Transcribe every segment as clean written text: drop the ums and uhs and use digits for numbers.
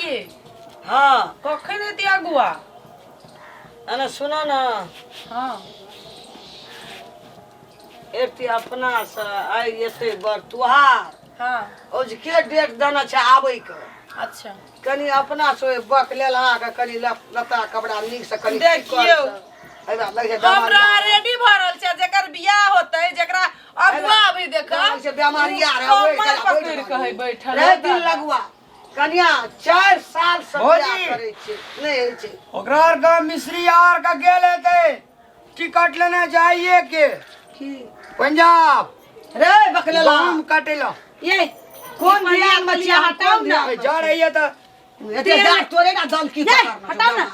ये हाँ कखन एती अगुआ अने सुनो ना हाँ एती अपना से आई एते बर तुहार हाँ ओज के डेट देना छै आबै के अच्छा कनी अपना से बक लेला के कनी लता कपड़ा नीक से कनी देखियो एबा लगे हमरा रेडी भरल छै जेकर बियाह होतै जेकरा अगुआ अभी देखा से बीमारी आ रहा कमर पकड़ के है बैठल रे दिन लगुआ कन्या 4 साल से भौजी। बियाह करे छै नहीं होय छै ओकरा और का मिस्री यार का गेले थे टिकट लेने जाइए के की पंजाब रे बकलेला दाम काटेला ये कौन बियाह बचिया हटाओ ना जा रही है तो एते डाक तोरे ना दल की हटाओ ना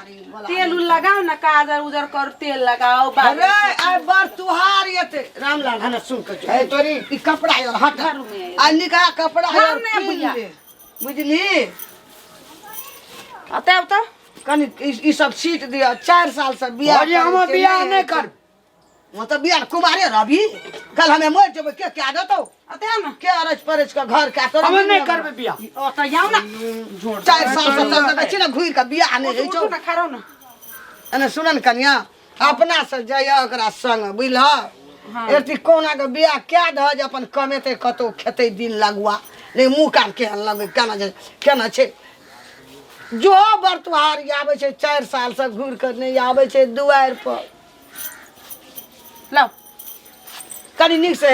तेल उल लगाओ ना काजर उजर कर तेल लगाओ अरे आई बार तुहार एते रामलाल हने सुन के ए तोरी ई कपड़ा यार हटा घरों में आ निका कपड़ा घर यार में पीन भैया। ले। बुझली अतः तो कनी ई सब सीट दिया 4 साल से बियाह भौजी हम करे छै, बियाह नहीं नहीं होय छै। कर वो तो बियाह कुमारे रवि कल हमें मर जेबे के क्या देतो अतः ना के अरज परज का घर का तोरा हम नहीं करबे बियाह तो जाओ ना 4 साल से तक देखै छी ना घुर के बियाह नहीं होय छौ ना खारो ना एने सुनन कन्या अपना से जाइया ओकरा संग बुझलह हाँ। एती कोना के बियाह क्या द जे अपन कमेते कतो खेते दिन लगुआ नहीं मुंह कान के लगे केना छै जो बरतुहार आवे छै 4 साल से घुर के नहीं आवे छै दुआर पर लाओ कनी नीक से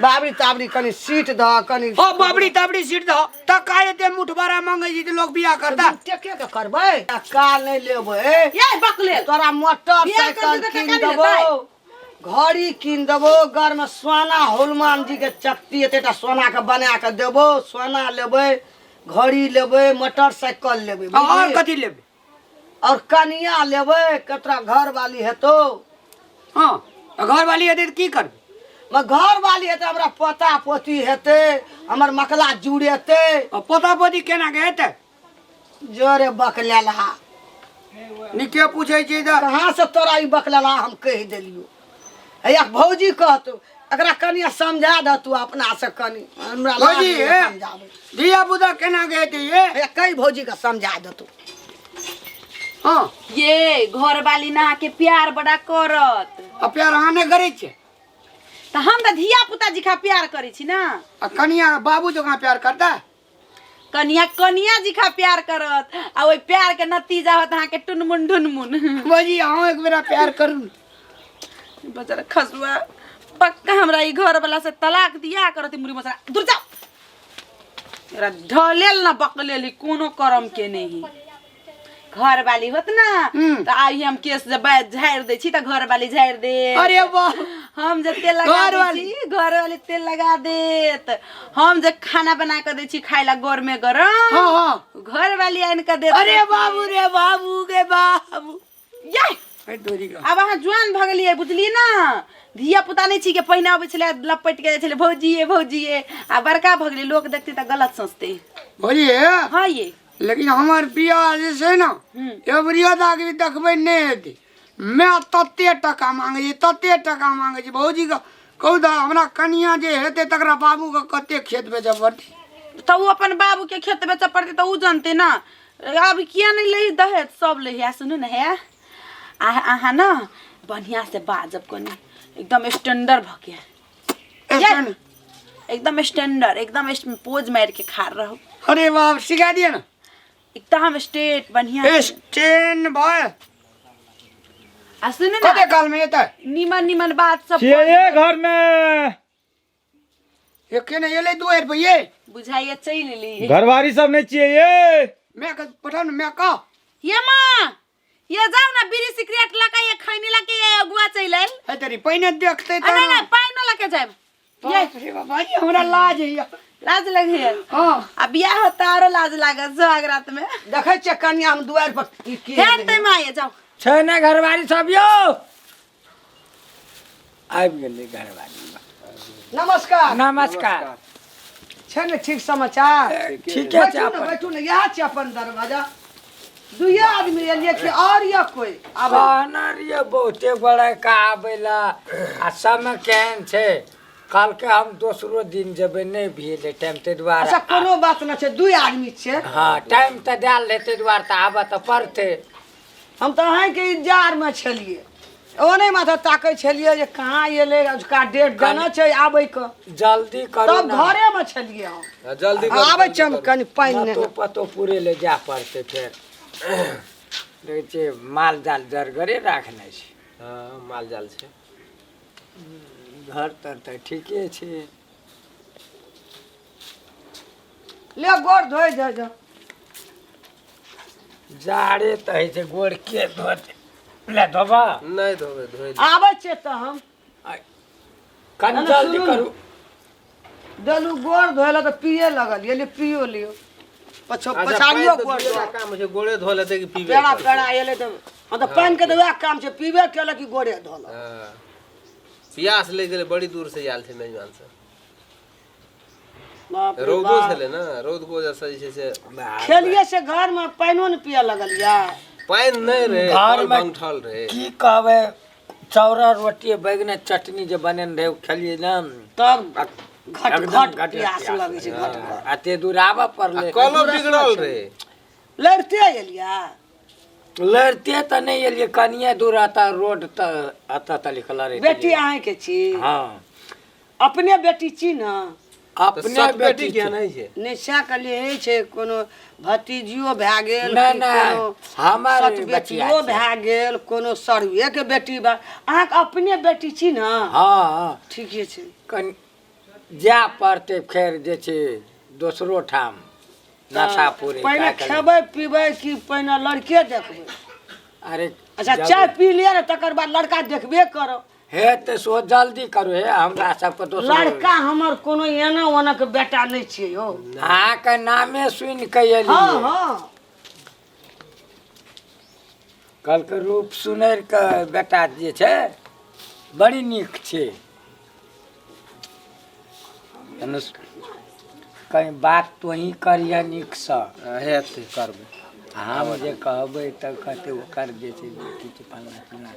बाबरी ताबरी कनी सीट द कनी ओ बाबड़ी ताबड़ी सीट दो त काहे दे मुठबारा मांगे जी तो लोग बियाह करता टेके के करबै काल नहीं लेबै ये बकले तोरा मोटरसाइकिल बियाह कर कीन देतै देबो घड़ी कीन देबो घर में सोना हनुमान जी के चक्ति एतेटा सोना के बना के देबो सोना लेबै घड़ी लेबै मोटरसाइकिल लेबै और बुझलियै? कथि लेबे और कनिया लेबै कतरा घर वाली हेतो हां घर वाली है तो की करबे मैं घर वाली हेतै हमरा पोता पोती हेतै हमर मकला जुड़ेतै पोता पोती केना के हेते जोरे बकलेला निके पूछे छी त कहाँ से तोरा ई बकलेला हम कह देलियो हैया भौजी कहतो एकरा कनिया समझा द तू अपना से कनी हमरा लाज भौजी नहीं हे समझाबै दिया बुदा केना के हेते ये हैया कई भौजी का समझा द तू हां ये घर वाली ना के प्यार बड़ा करत अब प्यार आने करे छे तो हम तो धिया पुता जी का प्यार करे छी ना आ कनिया बाबू जो कहाँ प्यार करता है कनिया कनिया जी का प्यार करत आ ओई प्यार के नतीजा होत अहाँ के टुनमुन ढुनमुन भौजी हम एक बेरा प्यार करू बेचारा खसुआ पक्का हमरा ई घर वाला से तलाक दिया करत मुरी मसरा दूर जाओ मेरा ढलेल ना बकलेली कोनो करम के नहीं घर वाली होत ना तो आई हम केस जब झाड़ दे छी त घर वाली झाड़ दे अरे वाह हम जे तेल लगा घर दे वाली? छी घर वाली तेल लगा देत हम जे खाना बना के दे छी खाई ला गोर में गरम हाँ हाँ घर वाली आइन के दे अरे बाबू रे बाबू गे बाबू ये ए तोरी का अब अहाँ जुआन भ गेलियै बुझलियै ना धिया पुता नहीं छी के पहिने आबै छले लपट के जाय छले भौजिए आ बड़का भ गेलै लोग देखते त गलत सोचते भौजी हाँ ये लेकिन हमार बियाह जे छै ना एवरिया दागी देखबै नहीं हेती मैं तते टका मांगे छी भौजी का कहू दा हमरा कनिया जे हेते तकरा बाबू का कते खेत बेचब पड़ते तो वो अपन बाबू के खेत बेचे पड़ते तो उ जानते ना अब किया नहीं ले दहेज सब ले सुनू ना है अहाँ ना बढ़िया से बाजब कनी एकदम स्टैंडर्ड भ के एकदम स्टैंडर्ड एकदम पोज मार के खा रहो अरे बाप सिखा दिया ना एकदम स्टेट बढ़िया स्टैंड भाई आ सुनू कते ना काल में येता निमन बात सब ये घर में ये केने ये ले 2 रुपये बुझाइए चल ली घरवारी सब नहीं चाहिए मैं का पठान मैं का ये माँ ये जाओ ना बीड़ी सिगरेट लगा ये खैनी लगा ये अगुआ चल आइल है तेरी पहिने देखते त नहीं पाई न लगे जाए ये अरे बाबा जी हमरा लाज है लाज लगे है हां अब बियाह होता आरो लाज लागत सुहाग रात में देखै छै कनिया हम दुआर पर की ध्यान ते माये जाओ छै ना घरवारी सब यो आबि गेलै घरवारी नमस्कार नमस्कार छै ने ठीक समाचार ठीक है बैठू ना यहाँ छै अपन दरवाजा दुइये आदमी एलिए कि और या कोई आबे अनर ये बहुते बड़ा का आबेला आ समय केहन छै कल के हम दोसरो दिन जेबै नहीं भेल टाइम ते दुआरे अच्छा कोनो बात ना छै, 2 आदमी छै। हाँ टाइम तऽ देल रहतै दुआरे तऽ आबऽ तऽ पड़तै। हम तऽ अहाँके इंतजार में छलिए, ओने माथा ताकै छलिए जे कहाँ एलै, उसका डेट देना छै आबै के, जल्दी करू तब ना। घरे में छलिए हम। जल्दी आबै छै हम कनि पानि पतो ने। पतो पूरे ले जा पड़तै फेर। देखै छियै माल जाल जरगरे राखने छै। हाँ माल जाल छै। घर तर तऽ ठीके छै। ले गोड़ धोइ दे जा। जाड़े तऽ होइ छै गोड़ के धोते ले धोबा नहीं धोबे धोए आबै छै तऽ हम कनि अरे जल्दी सुनू। करू। देलू गोड़ धोइला तऽ पिए लगल, ये ले पियो लियो। पछाड़ियो गोड़ धो। काम छै, गोड़े धो लेते कि पीबे पेड़ा करतै। पेड़ा एले तऽ हम तऽ पानि के तऽ वएह काम छै, पीबे केलक कि गोड़े धोलक। हाँ। प्यास ले गेले, बड़ी दूर से आयल थे मेजबान से। बाप रे रौदो बाप। छले ना, रौद को जैसा जे छै से खेलिए से घर में पानियो ने पिए लगल या। पानि नहीं रहे, घर कल में बंठल रहे। की कहबै चौरा रोटी बैगने चटनी जे बनेने रहे खेलिए ना तब घट एकदम घट घट प्यास प्यास लगै छै, घट घट। अते दूर आबऽ पड़लै। कलो बिगड़ल रहे। लड़ते एलिया। लड़ते तऽ नहीं एलिए, कनिए दूर अतऽ रोड तऽ अतऽ तक लिखल रहे। बेटी अहाँ के छी? हाँ अपने बेटी छी ना? अपने सत बेटी बेटी किया नहीं छै? निशा के लिए हे छै, कोनो भतीजियो भए गेल, नहीं, कि नहीं, कोनो हमर सत बचिया बेटियो छै। भए गेल, कोनो सरुए के बेटी बा। अहाँ के अपने बेटी छी ना? हाँ ठीके छै। कनि जाय पड़तै फेर जे छै दोसरो ठाम नशा पूरे पहले खेबै पीबै कि पहिने लड़के देखबै? अरे अच्छा जब- चाय पी लिया ना, तकर बाद लड़का देखबे करो। हे तऽ सो जल्दी करू हे, हमरा सबके दोसरो लड़का हमर कोनो एना ओना के बेटा नहीं छियै यौ। अहाँके नामे सुनि कऽ हाँ एलियै। हाँ कलके रूप सुनर के बेटा जे छै बड़ी नीक छै। कहीं बात तो ही करिए नीकसँ। हेतै करबै। हम जे कहबै तऽ कहते ओकर जे छै बेटी छै फल्लाँ चिल्लाँ,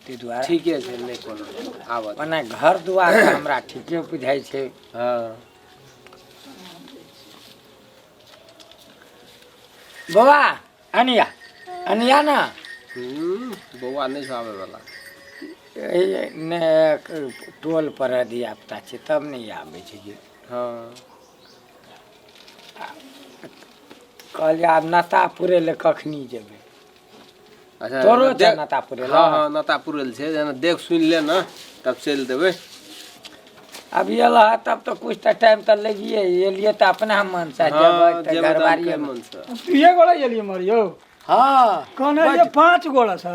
ताहि दुआरे ठीके छै, नहीं कोनो आबत। ओना घर दुआर तऽ हमरा ठीके बुझाइ छै। हाँ बौआ अनिया अनिया ना बौआ नहीं छै आबे वाला। ने टोल पर धियापुता छै तब नहीं आबै छै जे। हाँ कहलिए आब नता पुरे ले कखनी जेबै? अच्छा तोरो छै देख- नता पुरे हाँ हाँ नता पुरल छै, जेना देख सुन ले ना तब चल देबै। अब एला तब तो कुछ तो टाइम तो लगिए एलिए तो अपना मन से हाँ जेबै तो जेबै घरबारी के मन से। ये गोड़ा गेलिए मरियो हाँ कहने ये 5 गोड़ा से।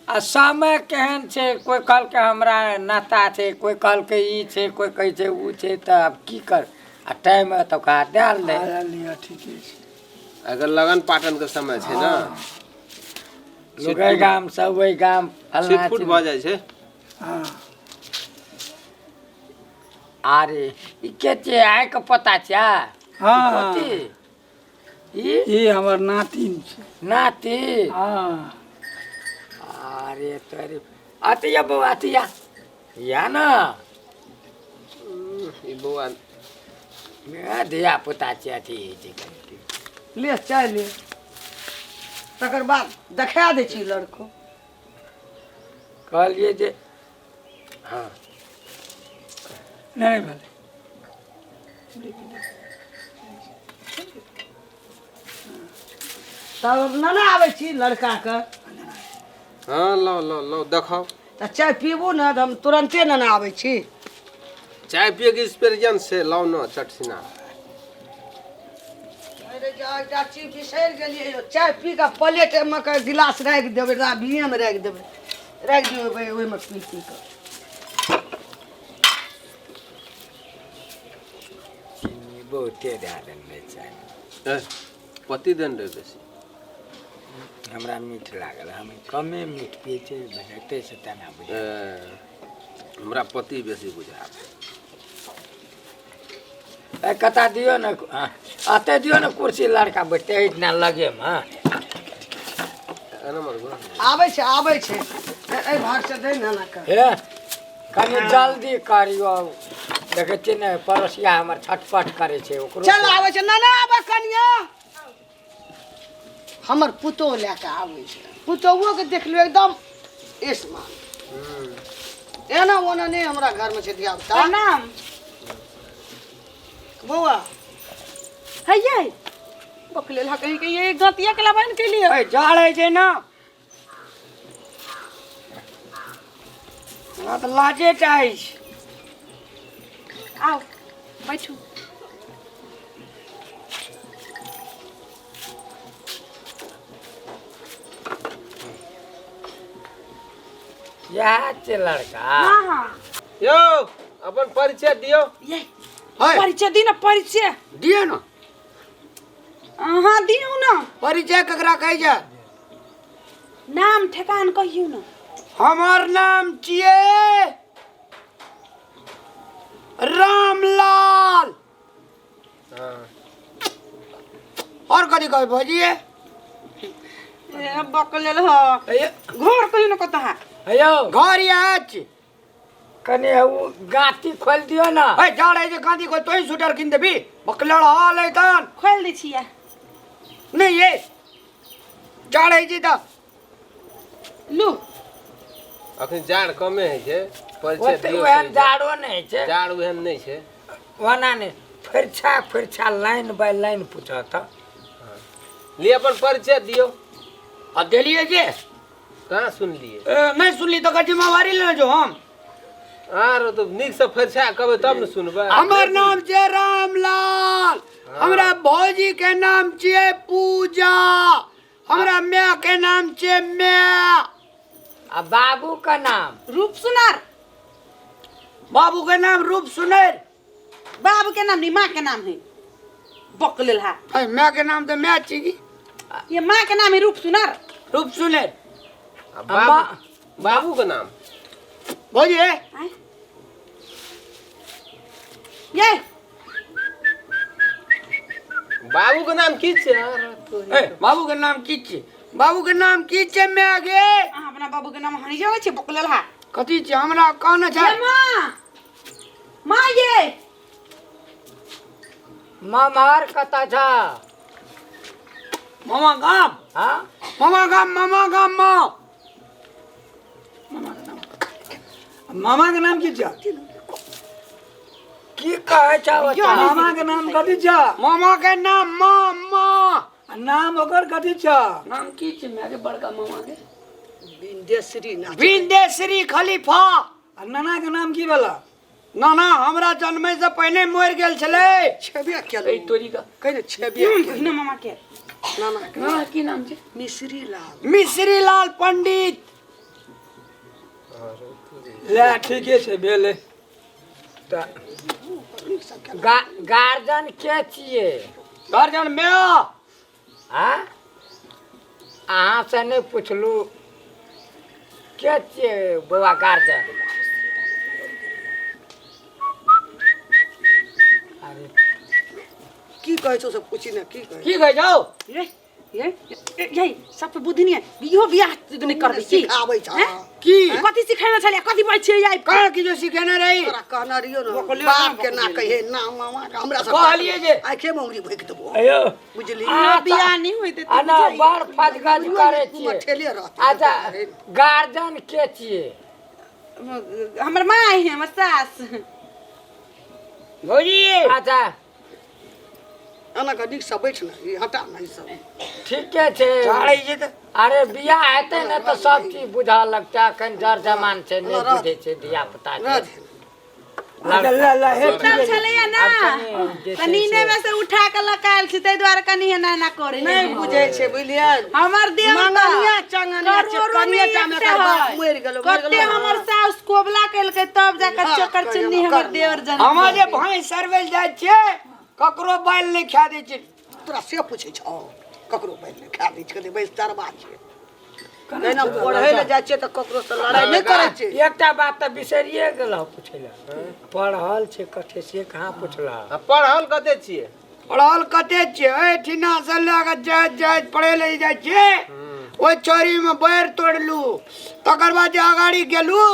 आ समय केहन छै, कोई कहल के हमरा नाता छै, कोई कहल के ई छै, कोई कहै छै ऊ छै, तऽ अब की कर आ टाइम तो का देल ले। आया लिया ठीके छै। अगर लगन पाटन के समय छै ना, लोग एहि गाम सब ओहि गाम फल्लाँ छिटफुट चिल्लाँ। भऽ जाइ छै। हाँ अरे ई के छै आइ के पता छै? हाँ कथी? ई ये हमर नातिन छै। नाती? हाँ अरे तोरे अतिया बौआ अतिया या ना ई बौआ धिया पुता छै अथी छै कनिके। ले चाय ले, तकर बाद देखा दै छी लड़को। कहलिए जे हाँ नहीं भेलै। तब न आबै छी लड़का के। हाँ लो लो लो देखाओ। तऽ चाय पीबू ने तऽ हम तुरंते न आबै छी। चाय पिए के एक्सपीरियंस छै, लाओ ना चटसिना। अरे जा एकटा चीज बिसरि गेलियै यौ, चाय पी के प्लेट में के गिलास राखि देबै, राबिये में राखि देबै, राखि देबै ओहिमे पी पी के। चीनी बहुते दए देने छै, पति देन रहे बेसी। हमरा मीठ लागल, हम कमे मीठ पिए छै बनते से तेना बुझाय। हमरा पति बेसी बुझा। ए कता दियो न अते दियो न कुर्सी लड़का बैठते इतना लगे में। आबै छै एहि भाग से दे ना के। हे कनी जल्दी करियो देखे छियै ने पड़ोसिया हमर छटपट करे छै ओकरो चल आवे छै ना आबे कनिया हमर पुतो लेके आवे छै पुतोवो के देख लो एकदम इस्मान एना ओना नहीं हमरा घर में छै धिया पुता प्रणाम बौआ है ये बकले ला कहीं के ये गतिया के लाइन के लिए ए जाड़े छै ना हमरा तऽ लाजे चाहै छै आओ बैठू यह छै लड़का हाँ हाँ यो अपन परिचय दियो ये है परिचय दी ना परिचय दिए ना हाँ दियो ना परिचय ककरा कहै छै नाम ठेकान कहियो ना हमर नाम छियै रामलाल हाँ और कथी कहै भजिए ए बकले ह घर कहियो ना कता है हेयो घर यहाँ छी कने उ गाती खोल दियो ना है जाड़े छै गांधी को तोही स्वेटर किन देबी बकलड़ हाल है तन खोल दै छियै नहीं ये जाड़े छै त लू अखन जाड़ कमे है छै परिचय ओते दियो ओहन सही छै। जाड़ो नहीं छै जाड़ ओहन नहीं छै ओना ने फिरछा लाइन बाय लाइन पूछत लिए अपन परिचय दियो आ देलिए जे कहाँ सुन लिए नहीं सुनली तो जिम्मेवारी लेना जो हम आरो तो नीक से फरछा कहबै तब न सुनबै हमर नाम छै रामलाल हमरा भौजी के नाम छियै पूजा हमरा माय के नाम छियै माय आ बाबू का नाम रूप सुनार बाबू के नाम रूप सुनैर बाबू के नाम नहीं माँ के नाम है बकले हा है माय के नाम तो माय छी की ये माँ के नाम है रूप सुनार रूप सुनैर आ बाबू बाबू के नाम भौजी आय। ये बाबू के नाम की छै आरो तो बाबू के नाम की छी बाबू के नाम की छै माय गे अहाँ अपना बाबू के नाम हनी जावे छे बकले हा कथी छै हमरा कहना छै ये माँ ये ममहर कता छ मामा गाम हाँ मामा गाम माँ मामा के नाम की छै की कहै छ ओता मामा के नाम कथी छ मामा के नाम मामा नाम ओकर कथी छ नाम की छै माय के बड़का मामा के बिंदेश्वरी ना विंदेश्वरी खलीफा आ नाना के नाम की भेला नाना हमरा जन्मे से पहले मर गेल छलै छेबे केलो तोरी का कहे छेबे ना मामा के नाना के नाना की नाम छै मिश्री लाल मिश्री लाल पंडित ले ठीके छै भेले गार्जियन के छियै गार्जियन में हाँ अहाँ से नहीं पुछलू के छियै बौआ गार्जियन अरे की कहै छौ सब पूछी ना की कहै की कहै छौ ये सब पे बुद्धि नहीं है इहो बियाह नहीं करबे की सिखाबै छ हैं? की कथी सिखाना छले कथी बात छियै आई कहाँ की जो सिखेने रही तोरा कहना रहियो ना बकले बाप के बकले। ना कहे ना मामा के हमरा सब कहलिए जे आंखे में उंगली भोंक देबो अयो बुझली बियाह नहीं होते अना बड़ फजगज करे छियै ठेले रहते अच्छा गार्जियन के छियै हमर माँ है हमर सास भौजी अच्छा एना का नीक से बैठ ना ई हटा ना ई सब ठीके छै चाड़ै छै त अरे बियाह हेतै ने तऽ सब चीज बुझा लगतै अखन जर जमान छै नहीं बुझे छै धिया पुता रह के दे ला हे तब छले ना आब कनी जे छै कनीने में से उठा के लकायल छै तै द्वारे कनी ना ना करे नहीं बुझे छै बुझलियै हमर देव मंगनिया चंगनिया चकनिया टा में कर बाप मर गेलो कते हमर सास कोबला केलकै तब जाकर चोकर चुन्नी हमर देवर जन हमरा जे भाई सरवेल जाइ छै ककरो बाइल नहीं खा दै छै तोरा से पूछे छौ ककरो बैल नहीं खा दै छै बैस तरबा छै कहना पढ़ै ले जाइ छै त ककरो से लड़ाई नहीं करे छै एकटा बात तऽ बिसरिए गेलौ पूछै लए पढ़ल छै कथे से कहाँ पुछला आ पढ़ल कते छियै पढ़ल कते छै एठिना से लगा जाइत पढ़े ले जाइ छै ओइ चोरी में बैर तोड़लू तकर बाद जे अगाड़ी गेलू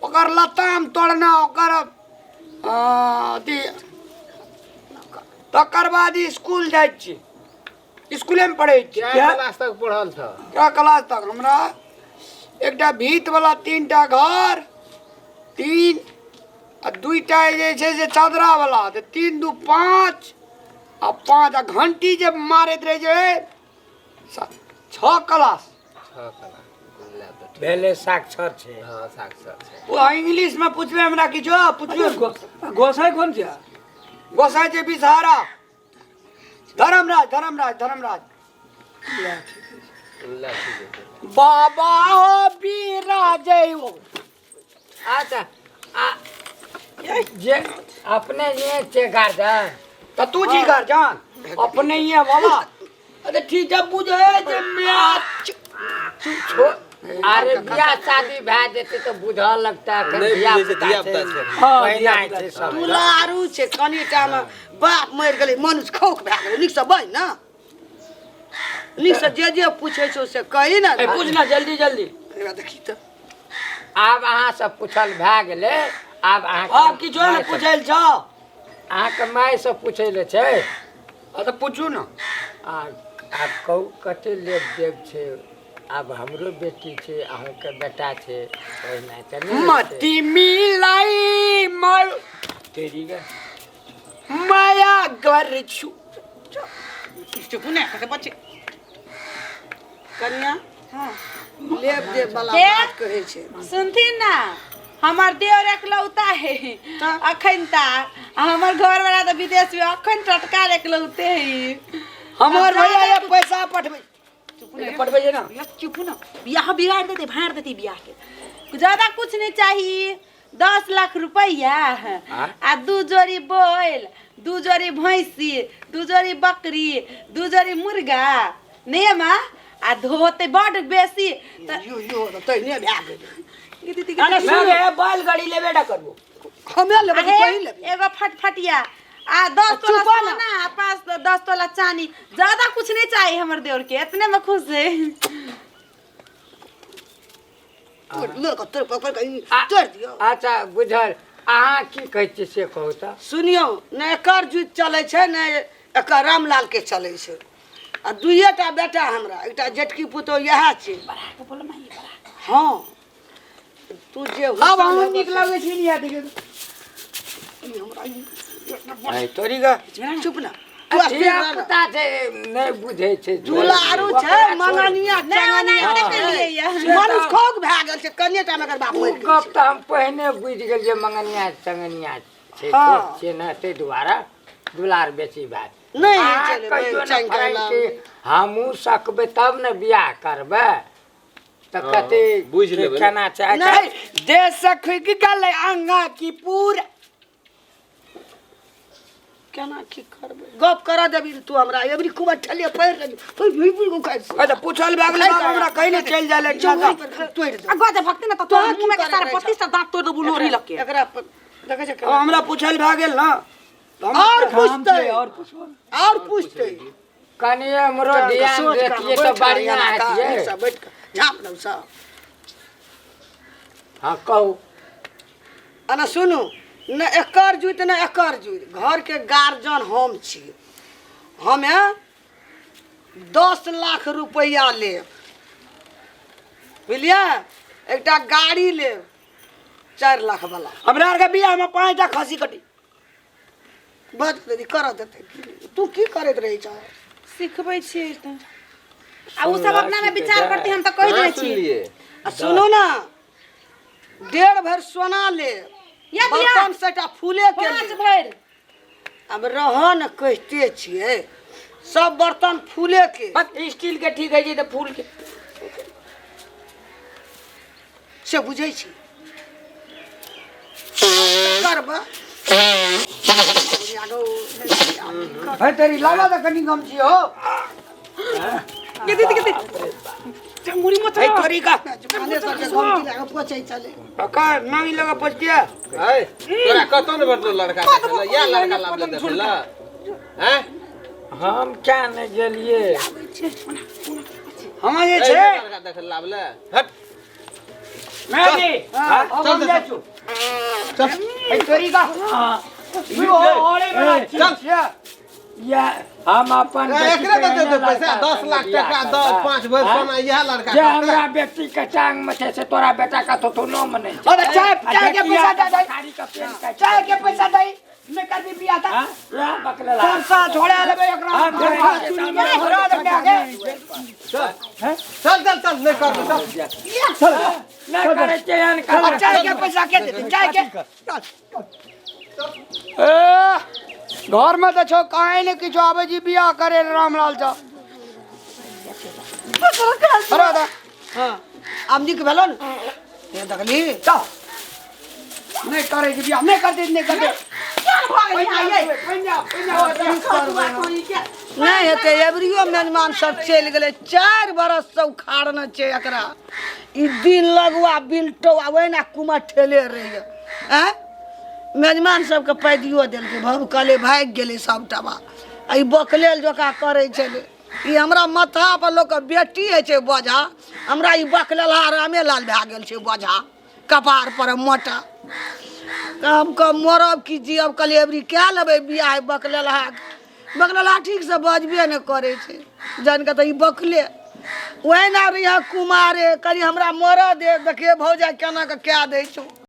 ओकर लताम तोड़ना ओकर तकर बाद स्कूल जाइ छी स्कूले में पढ़े छी क्या क्लास तक पढ़ल था? क्या क्लास तक हमरा एकटा भीत वाला 3टा घर 3 आ 2टा जे छै से चादरा वाला तऽ 3 2 5 आ 5 आ घंटी जे मारैत रहे छै 6 क्लास हाँ क्लास ले तो भेले साक्षर छे हाँ साक्षर छे। वो इंग्लिश में पूछबे हमरा किछो पूछबे गोसाई कौन छै? गोसाई छै बिसहारा धर्मराज ले ठीक है। बाबा हो बिराजै हो अच्छा जे अपने ये छे गार्जियन तो तू जी घर जान अपने ये वाला अरे ठीक है बुझे जे मैच अरे बियाह शादी भए जेते तो बुझा लगता है नहीं बुझे से धिया पुता छे। दुलारू छै कनिटा में बाप मरि गेलै मनुष्य खौख भए गेलै नीक से बहि न नीक से जे पूछे छौ से कही न पूछना जल्दी देखी तऽ आब अहाँ सब पूछल भए गेले आब अहाँ आप किछो ने पूछल छ अहाँ के माय से पूछे ले छै तो पूछू ना आब कहू कते लेब देब छै आब हमरो बेटी छै अहाँ के बेटा छै ओहिना त नहीं मती मिलाई मर तेरी गे माया कर छु चुप ने कते बच्चे कन्या हां लेब देब वाला के? बात कहै छै सुनथिन ना हमार देवर एकलौता है अखन तक हमर घर वाला तो विदेश में अखन टटका एकलौते है हमर भैया ये पैसा पठबै पठबै जे ना चुप ना बियाह बिगाड़ देते भाड़ देती बियाह के ज्यादा कुछ नहीं चाहिए 10 लाख रुपया आ 2 जोड़ी बैल 2 जोड़ी भैंसी 2 जोड़ी बकरी 2 जोड़ी मुर्गा नहीं माँ आ धोते बड़ बेसी यो तैने भए गेलै अरे सुन बैल गाड़ी लेबे ना करबो हमे लेबै आहे, कहि लेबै एगो फटफटिया आ 10 तोला चुप ना। सोना 5-10 तोला चांदी ज्यादा कुछ नहीं चाहिए हमर देवर के इतने में खुश है लड़का तोर पकड़ के तोड़ दियो अच्छा बुझल अहाँ की कहै छी से कहू त सुनियो ने एकर जुत चलै छै ने एकर रामलाल के चलै छै आ दुइएटा बेटा हमरा एकटा जेठकी पुतो यह छै हाँ तू जे अब हम निक लगे छी नहीं आते आई तोरी का चुप ना धिया पुता छै नहीं बुझै छै दुलारू छै मंगनिया चंगनिया नहीं मनुष्य खोक भए गेल छै कनिएटा में एकर बाप उ मरि गेल गप त हम पहिने बुझ गेल जे मंगनिया चंगनिया छै हाँ। छोट छै न तै दुआरे दुलार बेसी भात नहीं अहाँ चले कहियो न चंग फ्रेंड कि हमहूँ सकबै तब ने बियाह करबै त कते बुझि लेबै। केना छै नहीं दे सखी की गले अंगा की पूरा केना की करबै गप करा देबी तू हमरा एबरी खूब ठलिए पैर देबी ओइ भुई को खाइ अच्छा पूछल भए गेलै बाबा हमरा कहीं नहीं चल जाले जंगल पर तोड़ दे अगवा जे भक्ति न त तोर मुंह में के सारा 32 टा दांत तोड़ दबु लोरी लग के एकरा पर देखे छै अब हमरा पूछल भए गेल ना तो हम और काम पूछते छै और पूछो और पूछते कनी हमरो ध्यान देतिए त बढ़िया हतिए सब बैठ के झाप दऊ सब हां कहू अना सुनू न एकर जुत न एकर जुत घर के गार्जियन हम छी हमे 10 लाख रुपया लेब बुझलिए एकटा गाड़ी लेब 4 लाख वाला हमरा के बियाह में 5टा खसी कटी बद दे कर देते तू की करत रही छ सिखबै छी त आ उ सब अपना में विचार करते हम त कह दे छी सुनलिए आ सुनो ना 1.5 भर सोना ले या बिया बर्तन सेटा फूले के 5 ले भर अब रह न कहते छिए सब बर्तन फूले के बस स्टील के ठीक है जी तो फूल के से बुझै छी करबा है तेरी लावा तो कनी कम छी हो के मुड़ी मत है तोरी का माने सर के घंटी लगा पोछै चले का नामी लगा पछतिया है तोरा कतो न बटलो लड़का देखला या लड़का लाभ देखला हैं हम क्या न गेलिए हम जे ए छे लड़का देखला लाभ ले हट मैं जी अब हम चल जा छु ए तोरी का यो ओरे वाला चीज है या हम अपन एकरे दे दे पैसा 10 लाख टका 5 भर सोना यह लड़का जे हमरा बेटी के टांग में छे से तोरा बेटा का तो न मने अबे चाय के पैसा दे दे खारी का पेन का चाय के पैसा दे मैं कर दी बिया था बकला सरसा छोड़ा लेबे एकरा चुनी में भरा दे के आगे चल नहीं कर ना करे चयन का चाय के पैसा के दे चाय के ए घर में तो छो काहे ने किछो आवे जी बियाह करे रामलाल चा अरे दा हां आमजी के भेलो न ये देखली चा नहीं करे जी बियाह नहीं कर दे नहीं हेते एवरियो मेहमान सब चल गेले 4 बरस से उखाड़ना छे एकरा ई दिन लगवा बिल्टो आवे ना कुमा ठेले रही हैं मेहमान सबके पैदियो देलकै भभकले भाग गेलै सबटा बा ई बकलेल जोका करे छले ई हमरा माथा पर लोक के बेटी है छे बोझा हमरा ई बकलेला रामे लाल भए गेल छे बोझा कपार पर मोटा हम क मरब की जियब कलेबरी क्या लेबै बियाह बकलेला ठीक से बजबे न करे छे जान के त ई बकले ओए ना रही कुमारे करी हमरा मर दे देखे भौजा केना के क्या दै छौ।